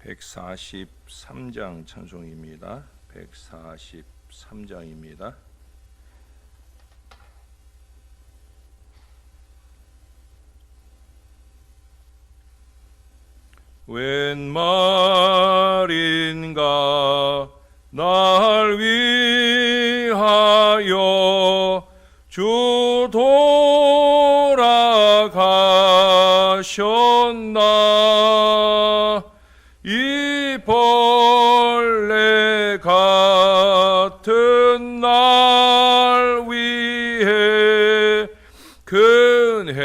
143장 찬송입니다. 143장입니다. 웬 말인가 날 위하여 주 돌아가셨나. 이 벌레 같은 날 위해 큰해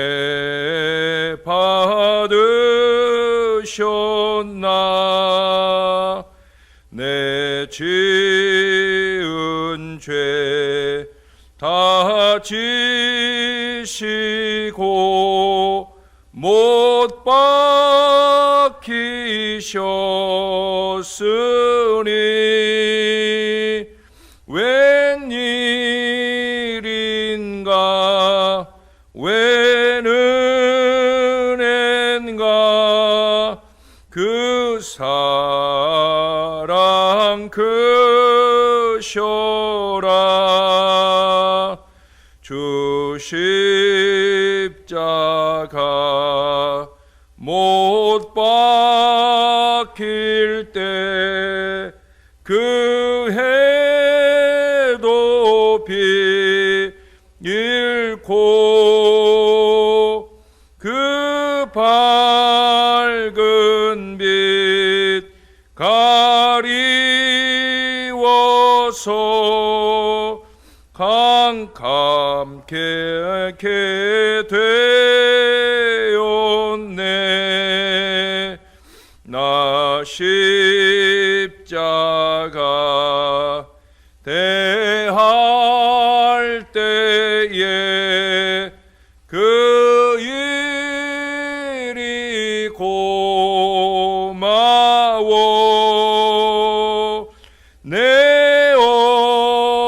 받으셨나. 내 지은 죄 다 지시고 못 박히셨으니 웬일인가 웬 은혜인가 그 사랑 크셔라. 주 십자가 못 박힐 때 그 해도 비 잃고 그 밝은 빛 가리워서 캄캄케 되었네. 나 십자가 대할 때에 그 일이 고마워. 내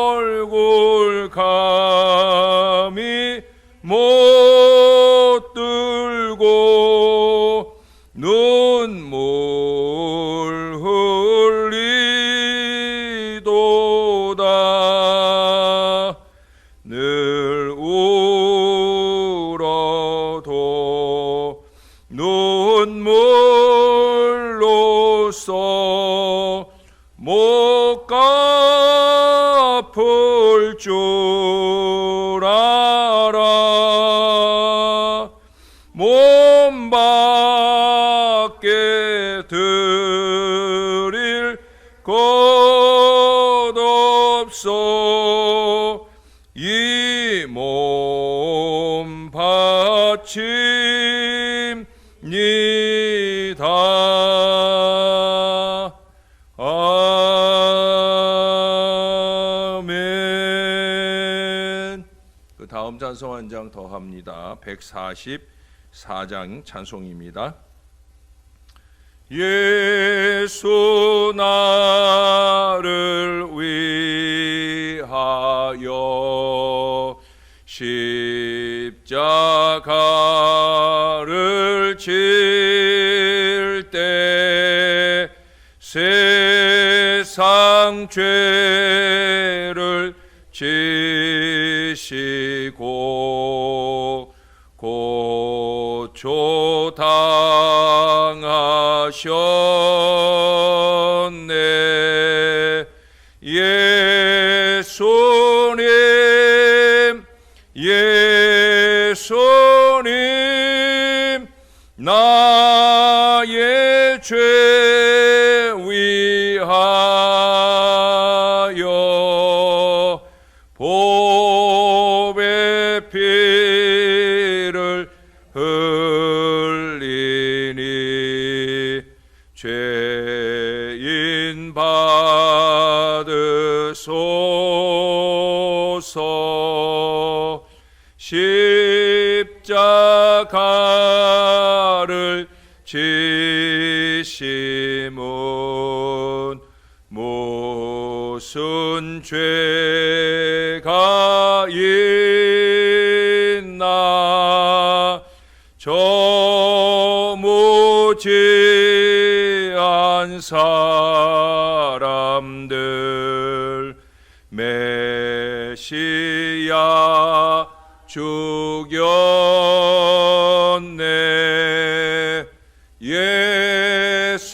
얼굴 감히 못 들고 눈물 흘리도다. 늘 울어도 눈물로써 못 갚을 줄 알아. 몸 밖에 드릴 것 없어. 이 몸 바칩니다. 아멘. 그 다음 찬송 한 장 더 합니다. 144장 찬송입니다. 예수 나를 위하여 십자가를 질 때 세상 죄를 지시고 고초 당하셨네. 예수님 나의 죄 위하여 보배 피를 흘리니 죄인 받으소서. 십자가를 지심은 무슨 죄가 있나. 저 무지 사람들 메시아 죽였네. 예수님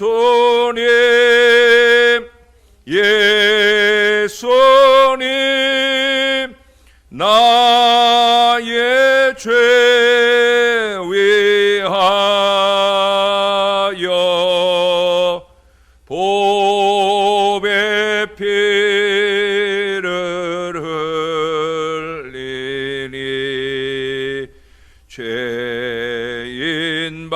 예수님 나의 죄 위하여 보배 피를 흘리니 죄인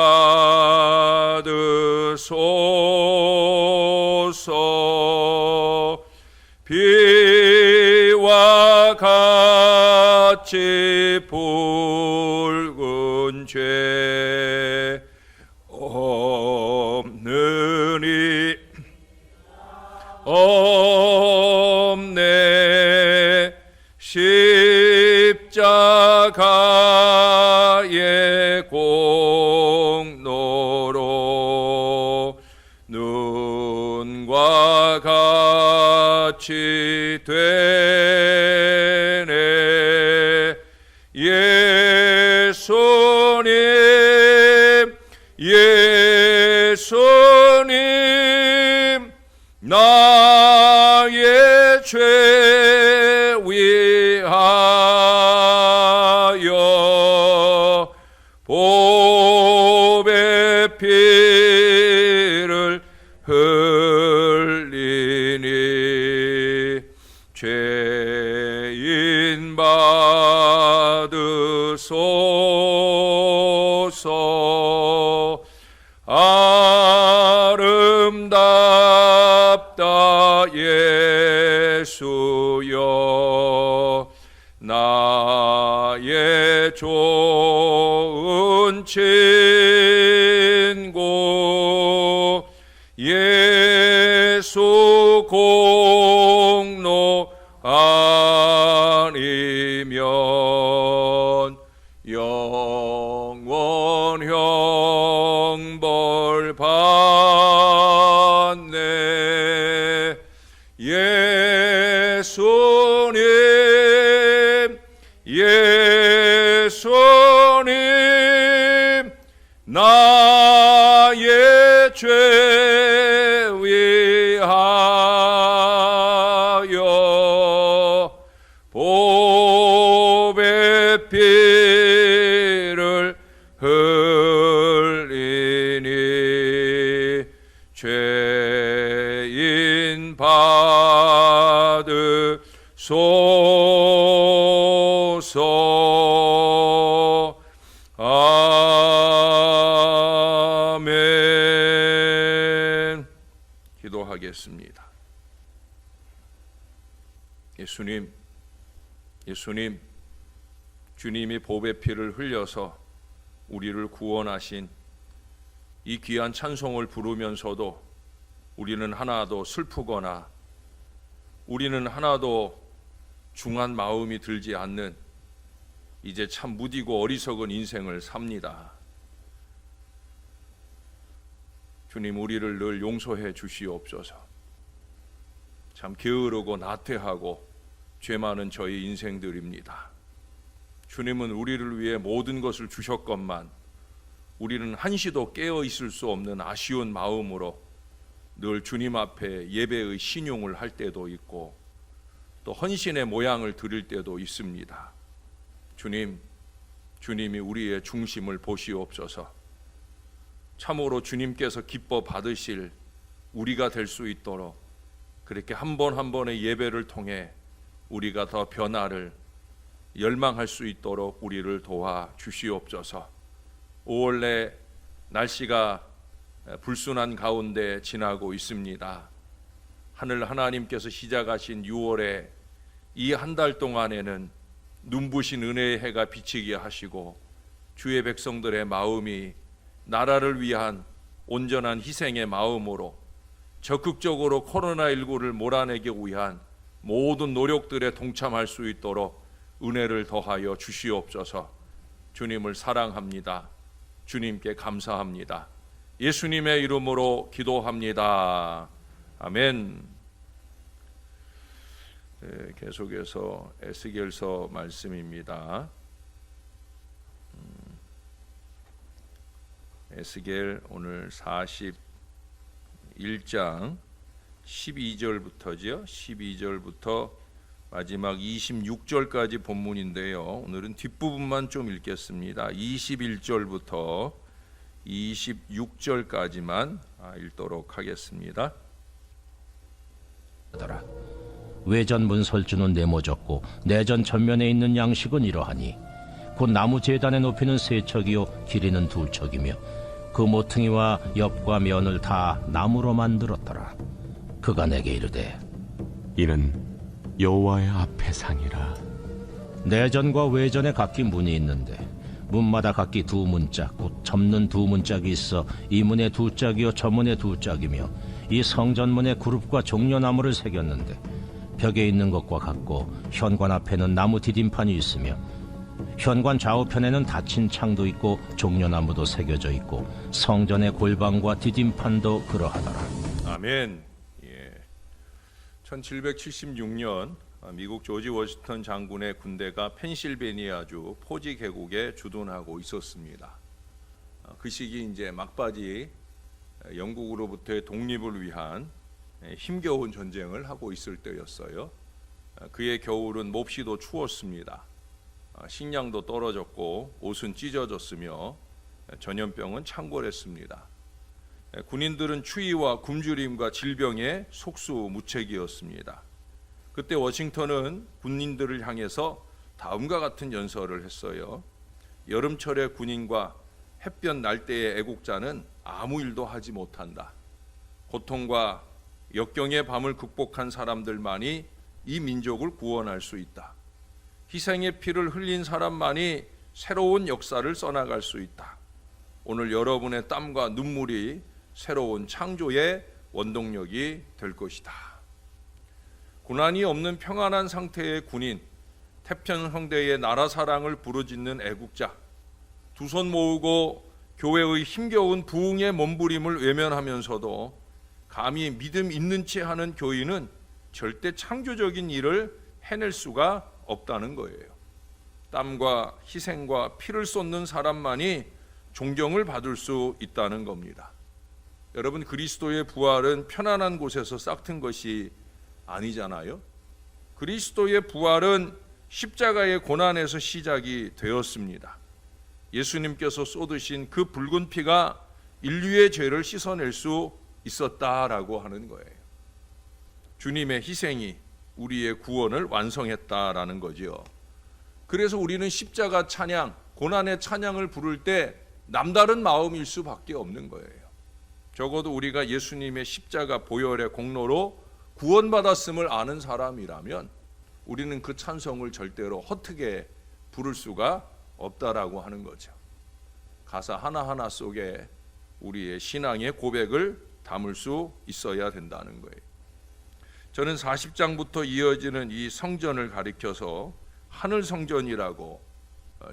받으소서. 비와 같이 붉은 죄 없느니 없네. 십자가의 공로로 눈과 같이 되네. 예수님 예수님 나의 죄 위하여 보배 피를 흘리니 죄인 받으소서. 아름답다 예수여 나의 좋은 친구. 예수 공로 아니면 영원 형벌 받네. 예수님 예수님 나의 죄 위하여 보배 피를 흘리니 죄인 받으소서. 아멘. 기도하겠습니다. 예수님, 예수님, 주님이 보배 피를 흘려서 우리를 구원하신 이 귀한 찬송을 부르면서도 우리는 하나도 슬프거나 우리는 하나도 중한 마음이 들지 않는 이제 참 무디고 어리석은 인생을 삽니다. 주님, 우리를 늘 용서해 주시옵소서. 참 게으르고 나태하고 죄 많은 저희 인생들입니다. 주님은 우리를 위해 모든 것을 주셨건만 우리는 한시도 깨어 있을 수 없는 아쉬운 마음으로 늘 주님 앞에 예배의 신용을 할 때도 있고 또 헌신의 모양을 드릴 때도 있습니다. 주님, 주님이 우리의 중심을 보시옵소서. 참으로 주님께서 기뻐 받으실 우리가 될 수 있도록 그렇게 한 번 한 번의 예배를 통해 우리가 더 변화를 열망할 수 있도록 우리를 도와 주시옵소서. 5월 내 날씨가 불순한 가운데 지나고 있습니다. 하늘 하나님께서 시작하신 6월에 이 한 달 동안에는 눈부신 은혜의 해가 비치게 하시고 주의 백성들의 마음이 나라를 위한 온전한 희생의 마음으로 적극적으로 코로나19를 몰아내기 위한 모든 노력들에 동참할 수 있도록 은혜를 더하여 주시옵소서. 주님을 사랑합니다. 주님께 감사합니다. 예수님의 이름으로 기도합니다. 아멘. 네, 계속해서 에스겔서 말씀입니다. 에스겔 오늘 41장 12절부터죠. 12절부터 마지막 26절까지 본문인데요. 오늘은 뒷부분만 좀 읽겠습니다. 21절부터 26절까지만 읽도록 하겠습니다. 외전 문설주는 네모졌고 내전 전면에 있는 양식은 이러하니 곧 나무 제단에 높이는 세 척이요 길이는 두 척이며 그 모퉁이와 엽과 면을 다 나무로 만들었더라. 그가 내게 이르되 이는 여호와의 앞에 상이라. 내전과 외전에 각기 문이 있는데 문마다 각기 두 문짝 곧 접는 두 문짝이 있어 이 문에 두 짝이요 저 문에 두 짝이며 이 성전문에 그룹과 종려나무를 새겼는데 벽에 있는 것과 같고 현관 앞에는 나무 디딤판이 있으며 현관 좌우편에는 닫힌 창도 있고 종려나무도 새겨져 있고 성전의 골방과 디딤판도 그러하더라. 아멘. 1776년 미국 조지 워싱턴 장군의 군대가 펜실베니아주 포지 계곡에 주둔하고 있었습니다. 그 시기 이제 막바지 영국으로부터의 독립을 위한 힘겨운 전쟁을 하고 있을 때였어요. 그의 겨울은 몹시도 추웠습니다. 식량도 떨어졌고 옷은 찢어졌으며 전염병은 창궐했습니다. 군인들은 추위와 굶주림과 질병에 속수무책이었습니다. 그때 워싱턴은 군인들을 향해서 다음과 같은 연설을 했어요. 여름철의 군인과 햇볕 날 때의 애국자는 아무 일도 하지 못한다. 고통과 역경의 밤을 극복한 사람들만이 이 민족을 구원할 수 있다. 희생의 피를 흘린 사람만이 새로운 역사를 써나갈 수 있다. 오늘 여러분의 땀과 눈물이 새로운 창조의 원동력이 될 것이다. 고난이 없는 평안한 상태의 군인, 태평성대의 나라 사랑을 부르짖는 애국자, 두 손 모으고 교회의 힘겨운 부흥의 몸부림을 외면하면서도 감히 믿음 있는 채 하는 교인은 절대 창조적인 일을 해낼 수가 없다는 거예요. 땀과 희생과 피를 쏟는 사람만이 존경을 받을 수 있다는 겁니다. 여러분, 그리스도의 부활은 편안한 곳에서 싹튼 것이 아니잖아요. 그리스도의 부활은 십자가의 고난에서 시작이 되었습니다. 예수님께서 쏟으신 그 붉은 피가 인류의 죄를 씻어낼 수 있었다라고 하는 거예요. 주님의 희생이 우리의 구원을 완성했다라는 거죠. 그래서 우리는 십자가 찬양, 고난의 찬양을 부를 때 남다른 마음일 수밖에 없는 거예요. 적어도 우리가 예수님의 십자가 보혈의 공로로 구원받았음을 아는 사람이라면 우리는 그 찬송을 절대로 허투게 부를 수가 없다라고 하는 거죠. 가사 하나하나 속에 우리의 신앙의 고백을 담을 수 있어야 된다는 거예요. 저는 40장부터 이어지는 이 성전을 가리켜서 하늘 성전이라고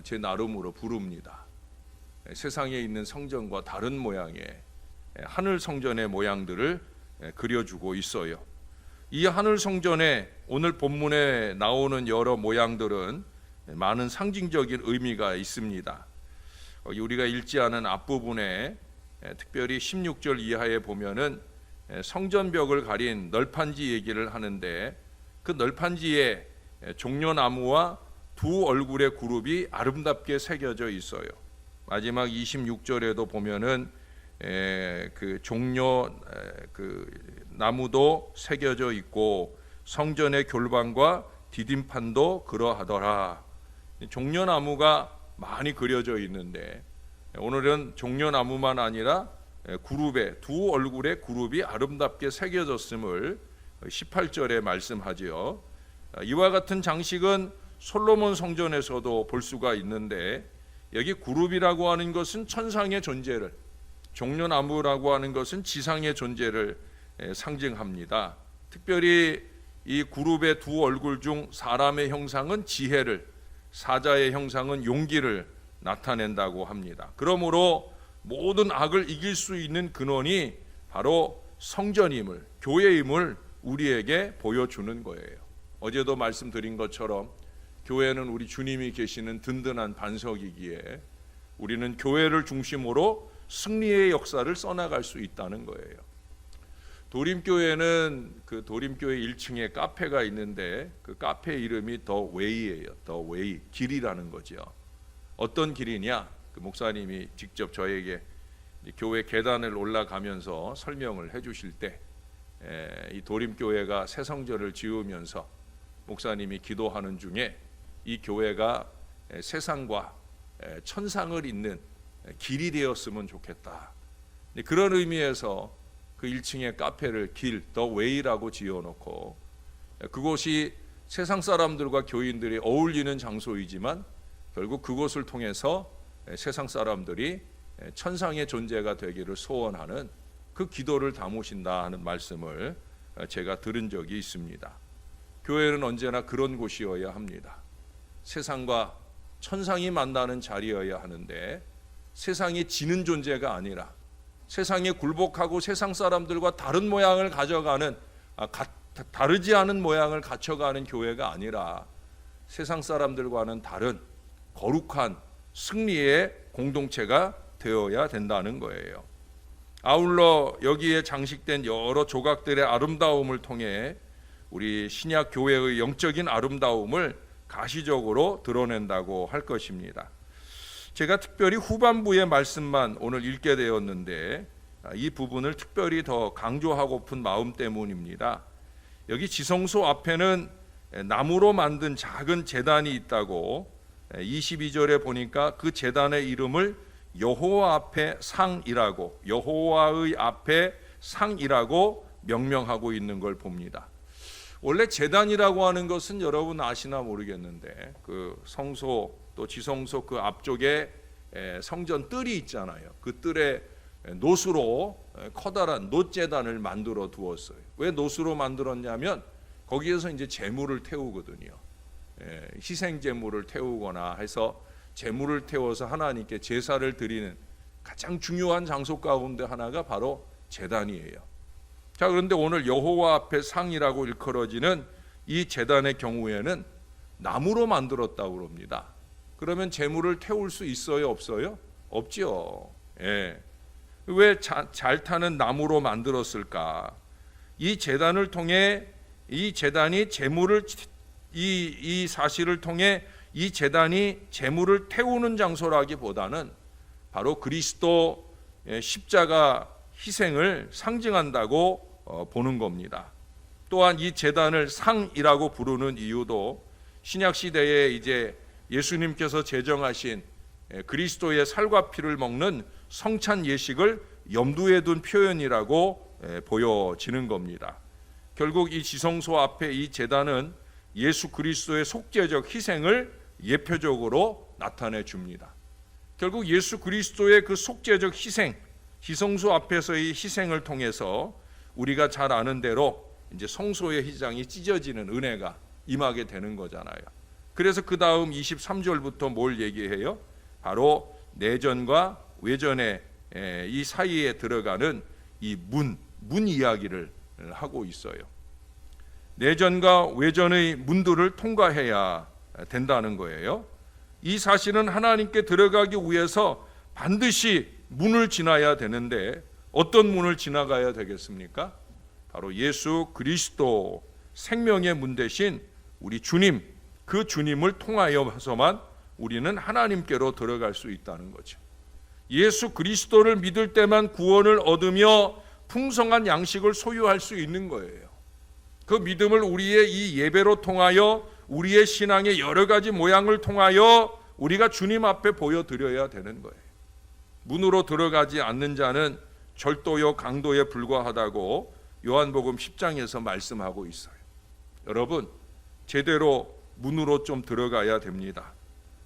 제 나름으로 부릅니다. 세상에 있는 성전과 다른 모양의 하늘 성전의 모양들을 그려주고 있어요. 이 하늘 성전에 오늘 본문에 나오는 여러 모양들은 많은 상징적인 의미가 있습니다. 우리가 읽지 않은 앞부분에 특별히 16절 이하에 보면은 성전벽을 가린 널판지 얘기를 하는데 그 널판지에 종려나무와 두 얼굴의 그룹이 아름답게 새겨져 있어요. 마지막 26절에도 보면은 그 종려 그 나무도 새겨져 있고 성전의 골방과 디딤판도 그러하더라. 종려나무가 많이 그려져 있는데 오늘은 종려나무만 아니라 그룹의 두 얼굴의 그룹이 아름답게 새겨졌음을 18절에 말씀하지요. 이와 같은 장식은 솔로몬 성전에서도 볼 수가 있는데 여기 그룹이라고 하는 것은 천상의 존재를, 종려나무라고 하는 것은 지상의 존재를 상징합니다. 특별히 이 그룹의 두 얼굴 중 사람의 형상은 지혜를, 사자의 형상은 용기를 나타낸다고 합니다. 그러므로 모든 악을 이길 수 있는 근원이 바로 성전임을, 교회임을 우리에게 보여주는 거예요. 어제도 말씀드린 것처럼 교회는 우리 주님이 계시는 든든한 반석이기에 우리는 교회를 중심으로 승리의 역사를 써나갈 수 있다는 거예요. 도림교회는 그 도림교회 1층에 카페가 있는데 그 카페 이름이 더 웨이예요. 더 웨이, 길이라는 거죠. 어떤 길이냐? 그 목사님이 직접 저에게 교회 계단을 올라가면서 설명을 해주실 때 이 도림교회가 새 성전을 지으면서 목사님이 기도하는 중에 이 교회가 세상과 천상을 잇는 길이 되었으면 좋겠다. 그런 의미에서 그 1층의 카페를 길, 더 웨이라고 지어놓고 그곳이 세상 사람들과 교인들이 어울리는 장소이지만 결국 그곳을 통해서 세상 사람들이 천상의 존재가 되기를 소원하는 그 기도를 담으신다 하는 말씀을 제가 들은 적이 있습니다. 교회는 언제나 그런 곳이어야 합니다. 세상과 천상이 만나는 자리여야 하는데 세상이 지는 존재가 아니라 세상에 굴복하고 세상 사람들과 다른 모양을 가져가는 다르지 않은 모양을 갖춰가는 교회가 아니라 세상 사람들과는 다른 거룩한 승리의 공동체가 되어야 된다는 거예요. 아울러 여기에 장식된 여러 조각들의 아름다움을 통해 우리 신약 교회의 영적인 아름다움을 가시적으로 드러낸다고 할 것입니다. 제가 특별히 후반부의 말씀만 오늘 읽게 되었는데 이 부분을 특별히 더 강조하고픈 마음 때문입니다. 여기 지성소 앞에는 나무로 만든 작은 제단이 있다고 22절에 보니까 그 제단의 이름을 여호와 앞에 상이라고, 여호와의 앞에 상이라고 명명하고 있는 걸 봅니다. 원래 제단이라고 하는 것은 여러분 아시나 모르겠는데 그 성소 또 지성소 그 앞쪽에 성전 뜰이 있잖아요. 그 뜰에 노수로 커다란 놋제단을 만들어 두었어요. 왜 노수로 만들었냐면 거기에서 이제 제물을 태우거든요. 희생 제물을 태우거나 해서 제물을 태워서 하나님께 제사를 드리는 가장 중요한 장소 가운데 하나가 바로 제단이에요. 자, 그런데 오늘 여호와 앞에 상이라고 일컬어지는 이 제단의 경우에는 나무로 만들었다고 그럽니다. 그러면 제물을 태울 수 있어요, 없어요? 없죠. 왜 잘 타는 나무로 만들었을까? 이 제단을 통해 이 제단이 제물을 이 사실을 통해 이 제단이 제물을 태우는 장소라기보다는 바로 그리스도 십자가 희생을 상징한다고 보는 겁니다. 또한 이 제단을 상이라고 부르는 이유도 신약 시대에 이제 예수님께서 제정하신 그리스도의 살과 피를 먹는 성찬 예식을 염두에 둔 표현이라고 보여지는 겁니다. 결국 이 지성소 앞에 이 제단은 예수 그리스도의 속죄적 희생을 예표적으로 나타내 줍니다. 결국 예수 그리스도의 그 속죄적 희생, 지성소 앞에서의 희생을 통해서 우리가 잘 아는 대로 이제 성소의 휘장이 찢어지는 은혜가 임하게 되는 거잖아요. 그래서 그 다음 23절부터 뭘 얘기해요? 바로 내전과 외전의 이 사이에 들어가는 이 문 이야기를 하고 있어요. 내전과 외전의 문들을 통과해야 된다는 거예요. 이 사실은 하나님께 들어가기 위해서 반드시 문을 지나야 되는데 어떤 문을 지나가야 되겠습니까? 바로 예수 그리스도 생명의 문 대신 우리 주님, 그 주님을 통하여서만 우리는 하나님께로 들어갈 수 있다는 거죠. 예수 그리스도를 믿을 때만 구원을 얻으며 풍성한 양식을 소유할 수 있는 거예요. 그 믿음을 우리의 이 예배로 통하여 우리의 신앙의 여러 가지 모양을 통하여 우리가 주님 앞에 보여드려야 되는 거예요. 문으로 들어가지 않는 자는 절도요 강도에 불과하다고 요한복음 10장에서 말씀하고 있어요. 여러분, 제대로 문으로 좀 들어가야 됩니다.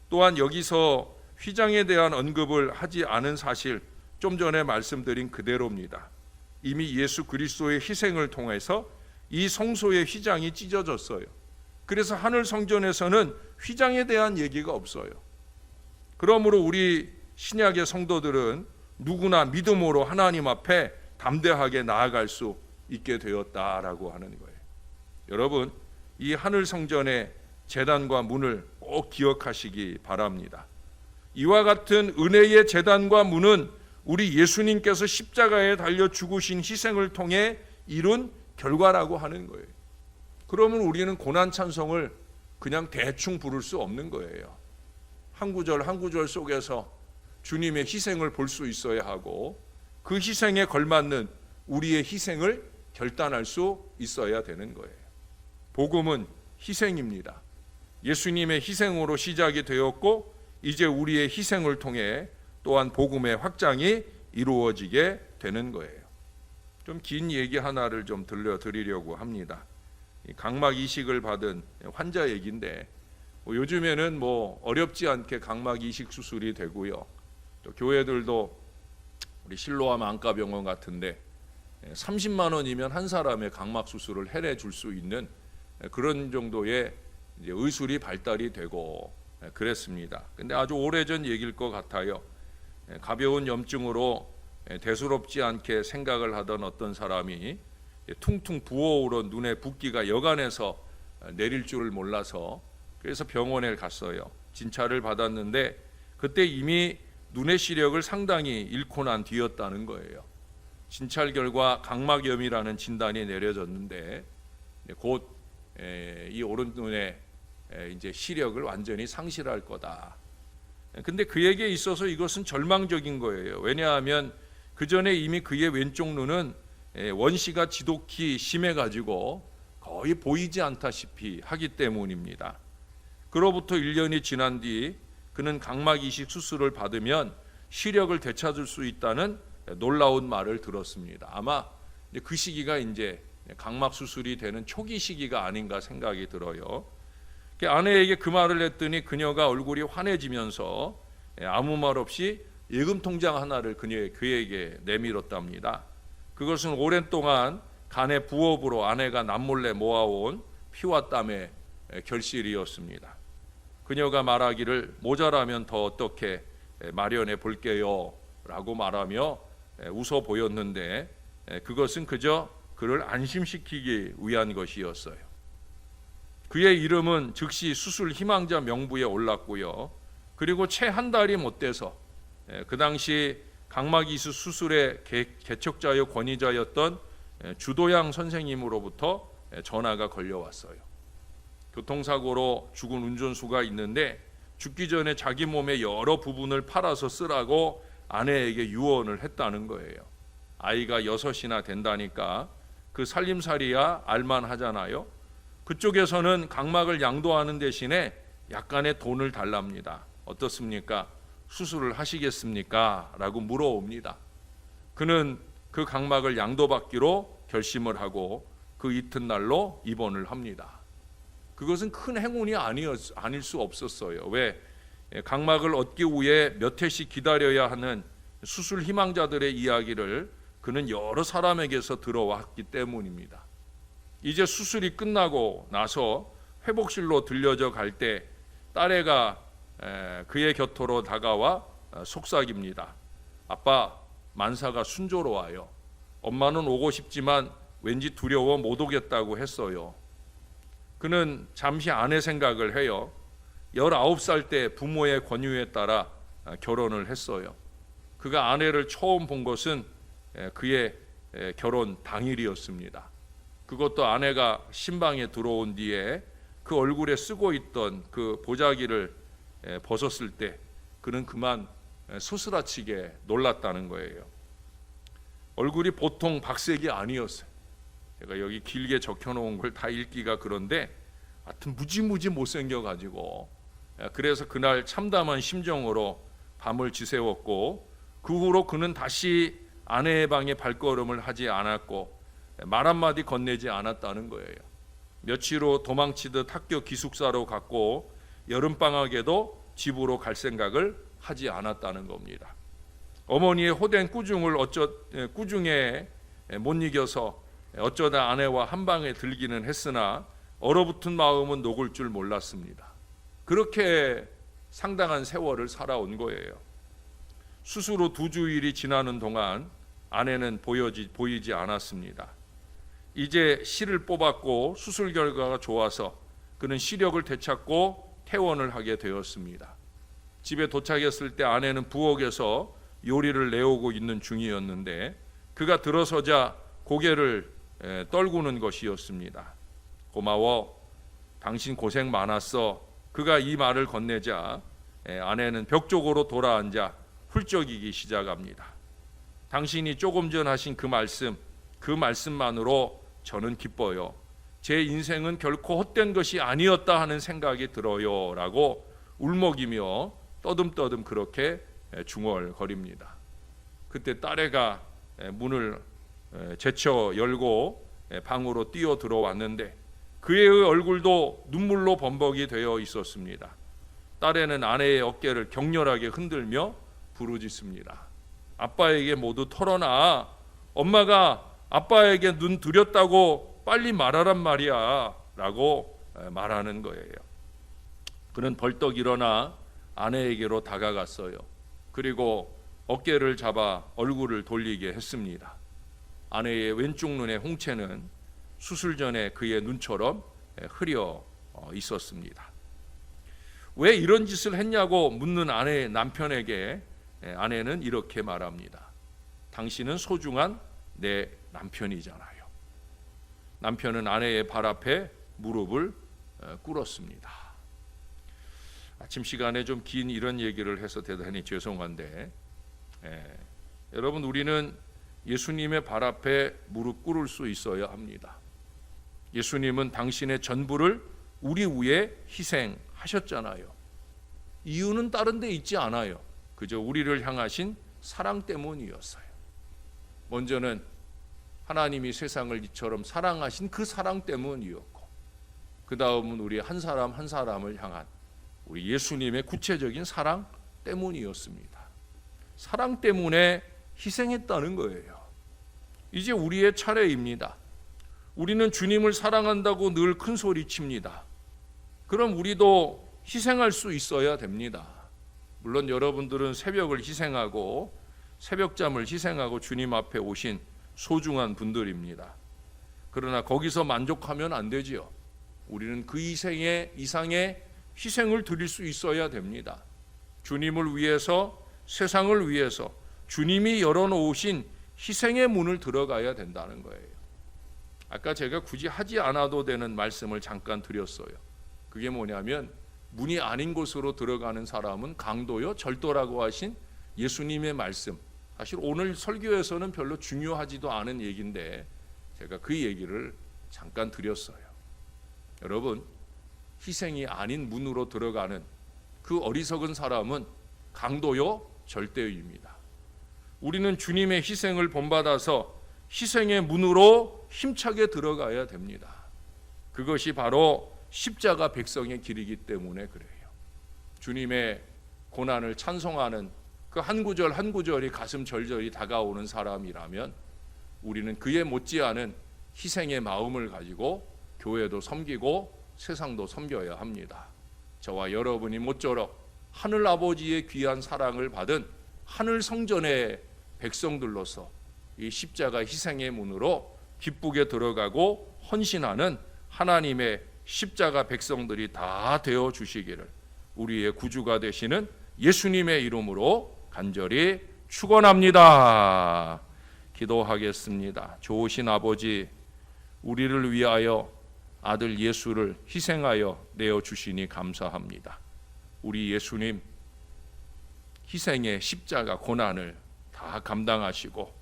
또한 여기서 휘장에 대한 언급을 하지 않은 사실 좀 전에 말씀드린 그대로입니다. 이미 예수 그리스도의 희생을 통해서 이 성소의 휘장이 찢어졌어요. 그래서 하늘 성전에서는 휘장에 대한 얘기가 없어요. 그러므로 우리 신약의 성도들은 누구나 믿음으로 하나님 앞에 담대하게 나아갈 수 있게 되었다라고 하는 거예요. 여러분, 이 하늘 성전의 제단과 문을 꼭 기억하시기 바랍니다. 이와 같은 은혜의 제단과 문은 우리 예수님께서 십자가에 달려 죽으신 희생을 통해 이룬 결과라고 하는 거예요. 그러면 우리는 고난 찬송을 그냥 대충 부를 수 없는 거예요. 한 구절 한 구절 속에서 주님의 희생을 볼 수 있어야 하고, 그 희생에 걸맞는 우리의 희생을 결단할 수 있어야 되는 거예요. 복음은 희생입니다. 예수님의 희생으로 시작이 되었고, 이제 우리의 희생을 통해 또한 복음의 확장이 이루어지게 되는 거예요. 좀 긴 얘기 하나를 좀 들려드리려고 합니다. 각막 이식을 받은 환자 얘기인데, 요즘에는 어렵지 않게 각막 이식 수술이 되고요. 또 교회들도 우리 실로암 안과병원 같은데 30만 원이면 한 사람의 각막 수술을 해내 줄 수 있는 그런 정도의 이제 의술이 발달이 되고 그랬습니다. 근데 아주 오래전 얘기일 것 같아요. 가벼운 염증으로 대수롭지 않게 생각을 하던 어떤 사람이 퉁퉁 부어오른 눈에 붓기가 여간해서 내릴 줄을 몰라서 그래서 병원에 갔어요. 진찰을 받았는데 그때 이미 눈의 시력을 상당히 잃고 난 뒤였다는 거예요. 진찰 결과 각막염이라는 진단이 내려졌는데 곧 이 오른눈에 이제 시력을 완전히 상실할 거다. 근데 그에게 있어서 이것은 절망적인 거예요. 왜냐하면 그 전에 이미 그의 왼쪽 눈은 원시가 지독히 심해가지고 거의 보이지 않다시피 하기 때문입니다. 그로부터 1년이 지난 뒤 그는 각막 이식 수술을 받으면 시력을 되찾을 수 있다는 놀라운 말을 들었습니다. 아마 그 시기가 이제 각막 수술이 되는 초기 시기가 아닌가 생각이 들어요. 아내에게 그 말을 했더니 그녀가 얼굴이 환해지면서 아무 말 없이 예금 통장 하나를 그에게 내밀었답니다. 그것은 오랜 동안 간의 부업으로 아내가 남몰래 모아온 피와 땀의 결실이었습니다. 그녀가 말하기를 모자라면 더 어떻게 마련해 볼게요 라고 말하며 웃어 보였는데 그것은 그저 그를 안심시키기 위한 것이었어요. 그의 이름은 즉시 수술 희망자 명부에 올랐고요. 그리고 채 한 달이 못 돼서 그 당시 각막 이식 수술의 개척자여 권위자였던 주도양 선생님으로부터 전화가 걸려왔어요. 교통사고로 죽은 운전수가 있는데 죽기 전에 자기 몸의 여러 부분을 팔아서 쓰라고 아내에게 유언을 했다는 거예요. 아이가 6이나 된다니까 그 살림살이야 알만하잖아요. 그쪽에서는 각막을 양도하는 대신에 약간의 돈을 달랍니다. 어떻습니까? 수술을 하시겠습니까? 라고 물어옵니다. 그는 그 각막을 양도받기로 결심을 하고 그 이튿날로 입원을 합니다. 그것은 큰 행운이 아닐 수 없었어요. 왜? 각막을 얻기 위해 몇 해씩 기다려야 하는 수술 희망자들의 이야기를 그는 여러 사람에게서 들어왔기 때문입니다. 이제 수술이 끝나고 나서 회복실로 들려져 갈 때 딸애가 그의 곁으로 다가와 속삭입니다. 아빠, 만사가 순조로워요. 엄마는 오고 싶지만 왠지 두려워 못 오겠다고 했어요. 그는 잠시 아내 생각을 해요. 19살 때 부모의 권유에 따라 결혼을 했어요. 그가 아내를 처음 본 것은 그의 결혼 당일이었습니다. 그것도 아내가 신방에 들어온 뒤에 그 얼굴에 쓰고 있던 그 보자기를 벗었을 때 그는 그만 소스라치게 놀랐다는 거예요. 얼굴이 보통 박색이 아니었어요. 제가 여기 길게 적혀놓은 걸 다 읽기가 그런데 하여튼 무지무지 못생겨가지고 그래서 그날 참담한 심정으로 밤을 지새웠고 그 후로 그는 다시 아내의 방에 발걸음을 하지 않았고 말 한마디 건네지 않았다는 거예요. 며칠 후 도망치듯 학교 기숙사로 갔고 여름방학에도 집으로 갈 생각을 하지 않았다는 겁니다. 어머니의 호된 꾸중에 못 이겨서 어쩌다 아내와 한 방에 들기는 했으나 얼어붙은 마음은 녹을 줄 몰랐습니다. 그렇게 상당한 세월을 살아온 거예요. 수술 후 2주일이 지나는 동안 아내는 보이지 않았습니다. 이제 실을 뽑았고 수술 결과가 좋아서 그는 시력을 되찾고 퇴원을 하게 되었습니다. 집에 도착했을 때 아내는 부엌에서 요리를 내오고 있는 중이었는데 그가 들어서자 고개를 떨구는 것이었습니다. 고마워, 당신 고생 많았어. 그가 이 말을 건네자 아내는 벽 쪽으로 돌아앉아 훌쩍이기 시작합니다. 당신이 조금 전 하신 그 말씀만으로 저는 기뻐요. 제 인생은 결코 헛된 것이 아니었다 하는 생각이 들어요 라고 울먹이며 떠듬떠듬 그렇게 중얼거립니다. 그때 딸애가 문을 제쳐 열고 방으로 뛰어 들어왔는데 그의 얼굴도 눈물로 범벅이 되어 있었습니다. 딸애는 아내의 어깨를 격렬하게 흔들며 부르짖습니다. 아빠에게 모두 털어놔. 엄마가 아빠에게 눈 들였다고 빨리 말하란 말이야 라고 말하는 거예요. 그는 벌떡 일어나 아내에게로 다가갔어요. 그리고 어깨를 잡아 얼굴을 돌리게 했습니다. 아내의 왼쪽 눈의 홍채는 수술 전에 그의 눈처럼 흐려 있었습니다. 왜 이런 짓을 했냐고 묻는 아내의 남편에게 아내는 이렇게 말합니다. 당신은 소중한 내 남편이잖아요. 남편은 아내의 발 앞에 무릎을 꿇었습니다. 아침 시간에 좀 긴 이런 얘기를 해서 대단히 죄송한데 여러분, 우리는 예수님의 발 앞에 무릎 꿇을 수 있어야 합니다. 예수님은 당신의 전부를 우리 위해 희생하셨잖아요. 이유는 다른 데 있지 않아요. 그저 우리를 향하신 사랑 때문이었어요. 먼저는 하나님이 세상을 이처럼 사랑하신 그 사랑 때문이었고, 그 다음은 우리 한 사람 한 사람을 향한 우리 예수님의 구체적인 사랑 때문이었습니다. 사랑 때문에 희생했다는 거예요. 이제 우리의 차례입니다. 우리는 주님을 사랑한다고 늘 큰 소리 칩니다. 그럼 우리도 희생할 수 있어야 됩니다. 물론 여러분들은 새벽을 희생하고 새벽잠을 희생하고 주님 앞에 오신 소중한 분들입니다. 그러나 거기서 만족하면 안 되지요. 우리는 그 이상의 희생을 드릴 수 있어야 됩니다. 주님을 위해서, 세상을 위해서 주님이 열어놓으신 희생의 문을 들어가야 된다는 거예요. 아까 제가 굳이 하지 않아도 되는 말씀을 잠깐 드렸어요. 그게 뭐냐면, 문이 아닌 곳으로 들어가는 사람은 강도요 절도라고 하신 예수님의 말씀, 사실 오늘 설교에서는 별로 중요하지도 않은 얘기인데 제가 그 얘기를 잠깐 드렸어요. 여러분, 희생이 아닌 문으로 들어가는 그 어리석은 사람은 강도요 절대입니다. 우리는 주님의 희생을 본받아서 희생의 문으로 힘차게 들어가야 됩니다. 그것이 바로 십자가 백성의 길이기 때문에 그래요. 주님의 고난을 찬송하는 그 한 구절 한 구절이 가슴 절절히 다가오는 사람이라면 우리는 그에 못지않은 희생의 마음을 가지고 교회도 섬기고 세상도 섬겨야 합니다. 저와 여러분이 모쪼록 하늘 아버지의 귀한 사랑을 받은 하늘 성전의 백성들로서 이 십자가 희생의 문으로 기쁘게 들어가고 헌신하는 하나님의 십자가 백성들이 다 되어 주시기를 우리의 구주가 되시는 예수님의 이름으로 간절히 축원합니다. 기도하겠습니다. 좋으신 아버지, 우리를 위하여 아들 예수를 희생하여 내어 주시니 감사합니다. 우리 예수님 희생의 십자가 고난을 다 감당하시고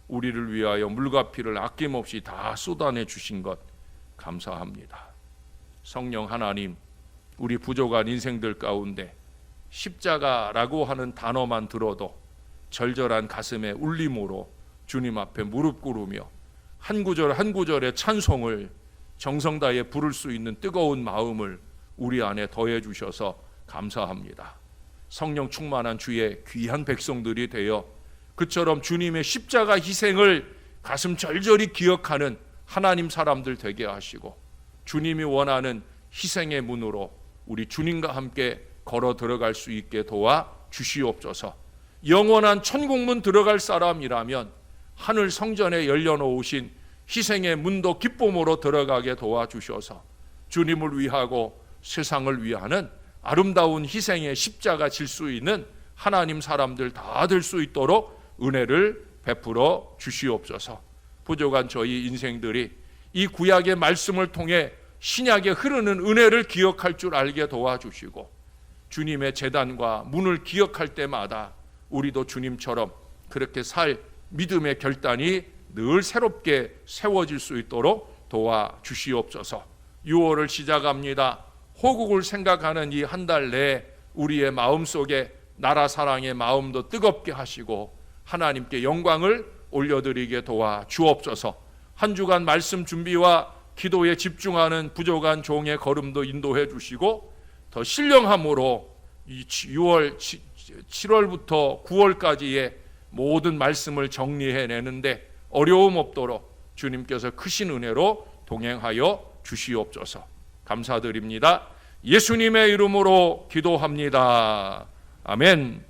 우리를 위하여 물과 피를 아낌없이 다 쏟아내 주신 것 감사합니다. 성령 하나님, 우리 부족한 인생들 가운데 십자가라고 하는 단어만 들어도 절절한 가슴의 울림으로 주님 앞에 무릎 꿇으며 한 구절 한 구절의 찬송을 정성 다해 부를 수 있는 뜨거운 마음을 우리 안에 더해 주셔서 감사합니다. 성령 충만한 주의 귀한 백성들이 되어 그처럼 주님의 십자가 희생을 가슴 절절히 기억하는 하나님 사람들 되게 하시고 주님이 원하는 희생의 문으로 우리 주님과 함께 걸어 들어갈 수 있게 도와 주시옵소서. 영원한 천국문 들어갈 사람이라면 하늘 성전에 열려놓으신 희생의 문도 기쁨으로 들어가게 도와주셔서 주님을 위하고 세상을 위하는 아름다운 희생의 십자가 질 수 있는 하나님 사람들 다 될 수 있도록 은혜를 베풀어 주시옵소서. 부족한 저희 인생들이 이 구약의 말씀을 통해 신약에 흐르는 은혜를 기억할 줄 알게 도와주시고 주님의 제단과 문을 기억할 때마다 우리도 주님처럼 그렇게 살 믿음의 결단이 늘 새롭게 세워질 수 있도록 도와주시옵소서. 6월을 시작합니다. 호국을 생각하는 이 한 달 내에 우리의 마음속에 나라 사랑의 마음도 뜨겁게 하시고 하나님께 영광을 올려드리게 도와주옵소서. 한 주간 말씀 준비와 기도에 집중하는 부족한 종의 걸음도 인도해 주시고 더 신령함으로 이 7월부터 9월까지의 모든 말씀을 정리해내는데 어려움 없도록 주님께서 크신 은혜로 동행하여 주시옵소서. 감사드립니다. 예수님의 이름으로 기도합니다. 아멘.